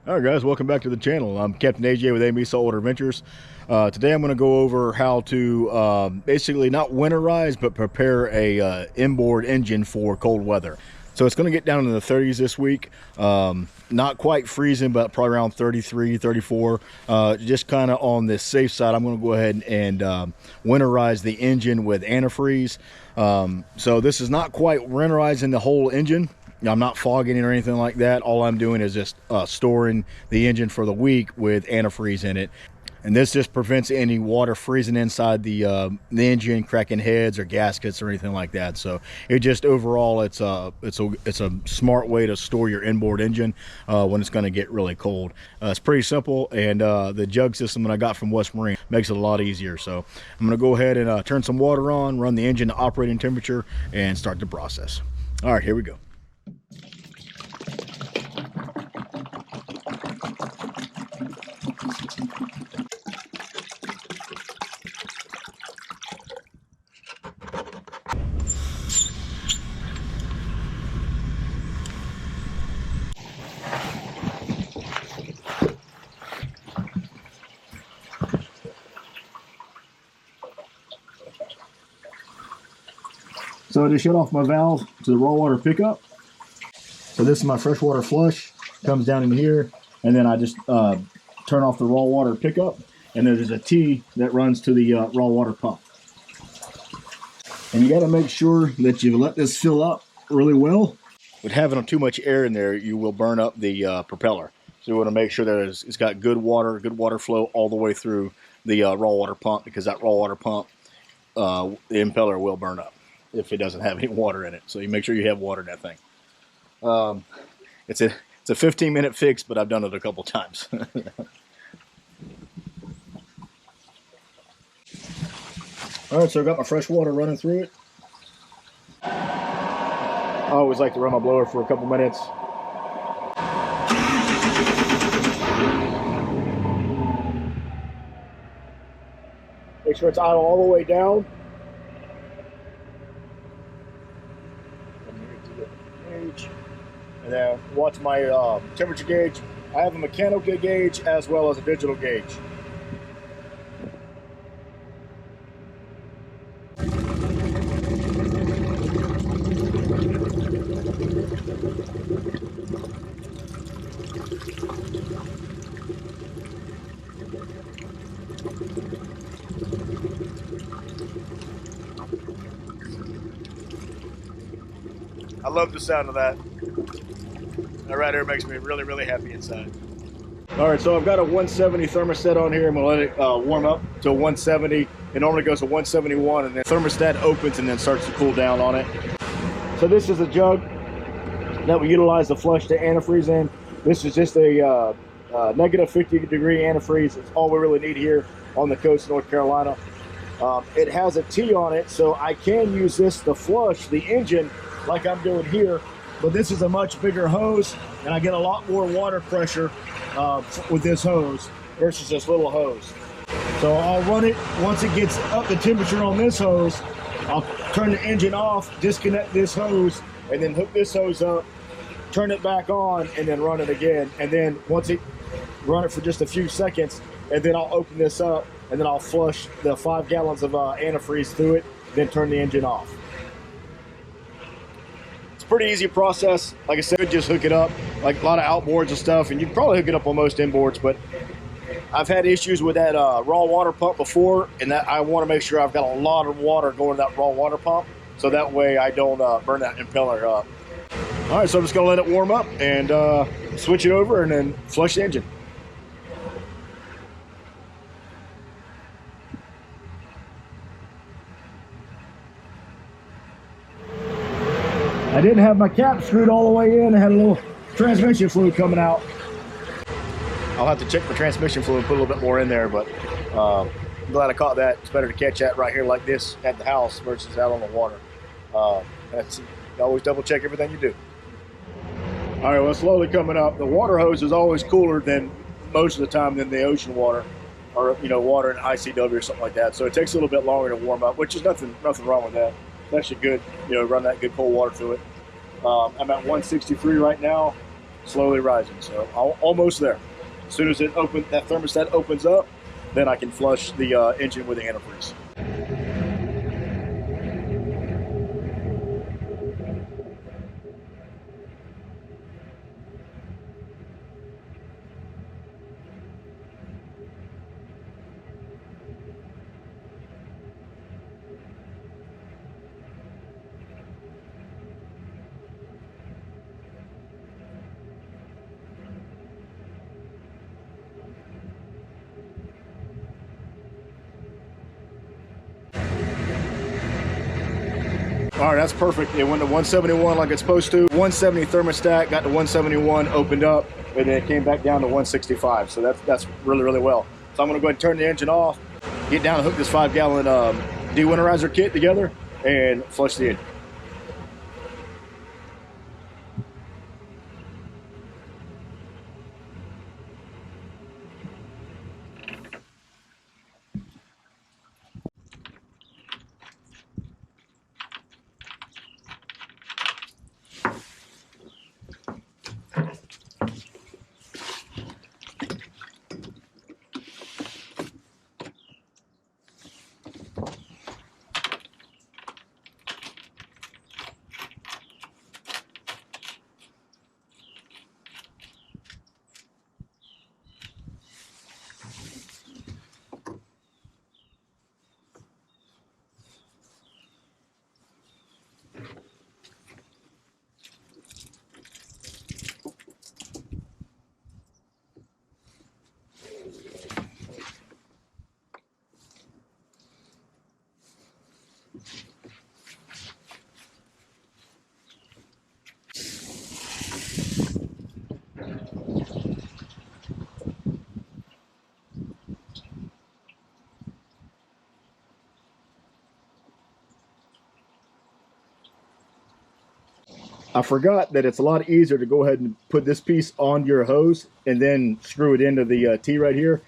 All right, guys, welcome back to the channel. I'm Captain AJ with AME Saltwater Adventures. Today I'm going to go over how to basically not winterize, but prepare a inboard engine for cold weather. So it's going to get down in the 30s this week. Not quite freezing, but probably around 33, 34. Just kind of on the safe side, I'm going to go ahead and winterize the engine with antifreeze. So this is not quite winterizing the whole engine. I'm not fogging it or anything like that. All I'm doing is just storing the engine for the week with antifreeze in it. And this just prevents any water freezing inside the engine, cracking heads or gaskets or anything like that. So it just overall, it's a smart way to store your inboard engine when it's going to get really cold. It's pretty simple, and the jug system that I got from West Marine makes it a lot easier. So I'm going to go ahead and turn some water on, run the engine to operating temperature, and start the process. All right, here we go. So I just shut off my valve to the raw water pickup. So this is my freshwater flush, comes down in here, and then I just turn off the raw water pickup, and then there's a T that runs to the raw water pump. And you got to make sure that you let this fill up really well. With having too much air in there, you will burn up the propeller. So you want to make sure that it's got good water flow all the way through the raw water pump, because that raw water pump, the impeller will burn up if it doesn't have any water in it. So you make sure you have water in that thing. It's a 15-minute fix, but I've done it a couple times. All right, so I've got my fresh water running through it. I always like to run my blower for a couple minutes. Make sure it's idle all the way down. And then watch my temperature gauge. I have a mechanical gauge as well as a digital gauge. I love the sound of that. That right there makes me really, really happy inside. All right, so I've got a 170 thermostat on here. I'm gonna let it warm up to 170. It normally goes to 171, and then thermostat opens and then starts to cool down on it. So this is a jug that we utilize to flush the antifreeze in. This is just a negative 50-degree antifreeze. It's all we really need here on the coast of North Carolina. It has a T on it, so I can use this to flush the engine like I'm doing here, but this is a much bigger hose, and I get a lot more water pressure with this hose versus this little hose. So I'll run it, once it gets up the temperature on this hose, I'll turn the engine off, disconnect this hose, and then hook this hose up, turn it back on, and then run it again. And then once it, run it for just a few seconds, and then I'll open this up, and then I'll flush the 5 gallons of antifreeze through it, then turn the engine off. Pretty easy process. Like I said, just hook it up, like a lot of outboards and stuff, and you can probably hook it up on most inboards, but I've had issues with that raw water pump before, and that I want to make sure I've got a lot of water going to that raw water pump, so that way I don't burn that impeller up. All right, so I'm just gonna let it warm up and switch it over and then flush the engine. I didn't have my cap screwed all the way in. I had a little transmission fluid coming out. I'll have to check the transmission fluid, put a little bit more in there, but I'm glad I caught that. It's better to catch that right here like this at the house versus out on the water. You always double check everything you do. All right, well, it's slowly coming up. The water hose is always cooler than most of the time than the ocean water, or water in ICW or something like that. So it takes a little bit longer to warm up, which is nothing wrong with that. It's actually good, run that good cold water through it. I'm at 163 right now, slowly rising. So almost there. As soon as that thermostat opens up, then I can flush the engine with the antifreeze. All right, that's perfect. It went to 171 like it's supposed to. 170 thermostat, got to 171, opened up, and then it came back down to 165. So that's really, really well. So I'm gonna go ahead and turn the engine off, get down and hook this 5-gallon dewinterizer kit together, and flush the engine. I forgot that it's a lot easier to go ahead and put this piece on your hose and then screw it into the T right here.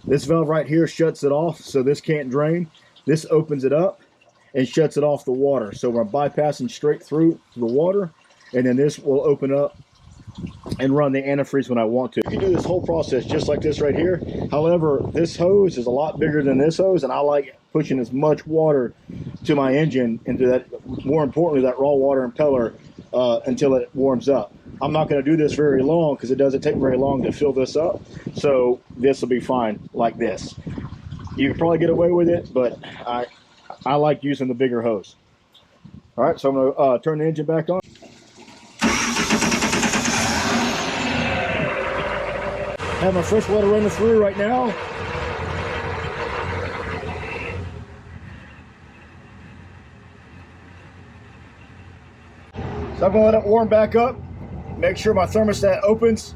This valve right here shuts it off, so this can't drain. This opens it up and shuts it off the water. So we're bypassing straight through the water, and then this will open up and run the antifreeze when I want to. You can do this whole process just like this right here. However, this hose is a lot bigger than this hose, and I like pushing as much water to my engine into that, more importantly, that raw water impeller until it warms up. I'm not going to do this very long because it doesn't take very long to fill this up. So this will be fine like this. You can probably get away with it, but I like using the bigger hose. All right, so I'm going to turn the engine back on. Have my fresh water running through right now. So I'm going to let it warm back up, make sure my thermostat opens,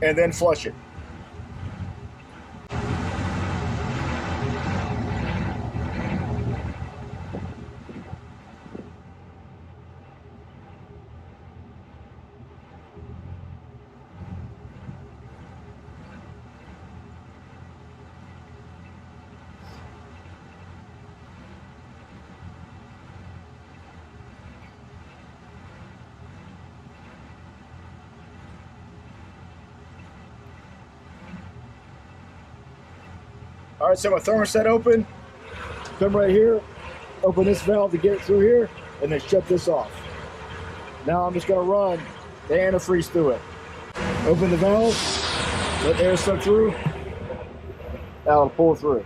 and then flush it. All right, so my thermostat open. Come right here, open this valve to get it through here, and then shut this off. Now I'm just gonna run the antifreeze through it. Open the valve, let air suck through, that'll pull through.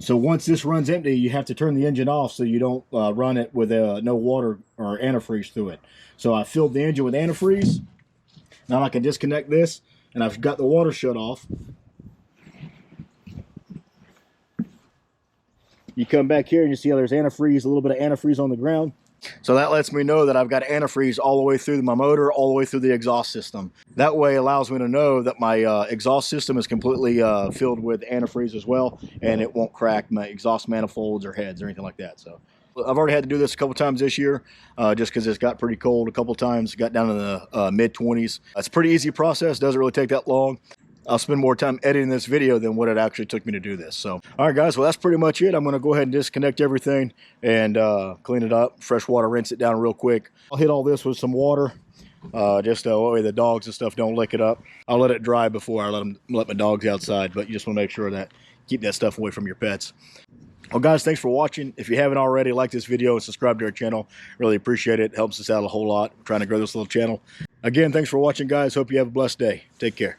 So once this runs empty, you have to turn the engine off so you don't run it with no water or antifreeze through it. So I filled the engine with antifreeze. Now I can disconnect this, and I've got the water shut off. You come back here and you see how there's antifreeze, a little bit of antifreeze on the ground. So that lets me know that I've got antifreeze all the way through my motor, all the way through the exhaust system. That way allows me to know that my exhaust system is completely filled with antifreeze as well, and it won't crack my exhaust manifolds or heads or anything like that. So I've already had to do this a couple times this year, just because it's got pretty cold a couple times. It got down in the mid-20s. It's a pretty easy process, doesn't really take that long. I'll spend more time editing this video than what it actually took me to do this. So, all right, guys, well, that's pretty much it. I'm going to go ahead and disconnect everything and clean it up. Fresh water, rinse it down real quick. I'll hit all this with some water, just that way the dogs and stuff don't lick it up. I'll let it dry before I let my dogs outside, but you just want to make sure that keep that stuff away from your pets. Well, guys, thanks for watching. If you haven't already, like this video and subscribe to our channel. Really appreciate it. It helps us out a whole lot. We're trying to grow this little channel. Again, thanks for watching, guys. Hope you have a blessed day. Take care.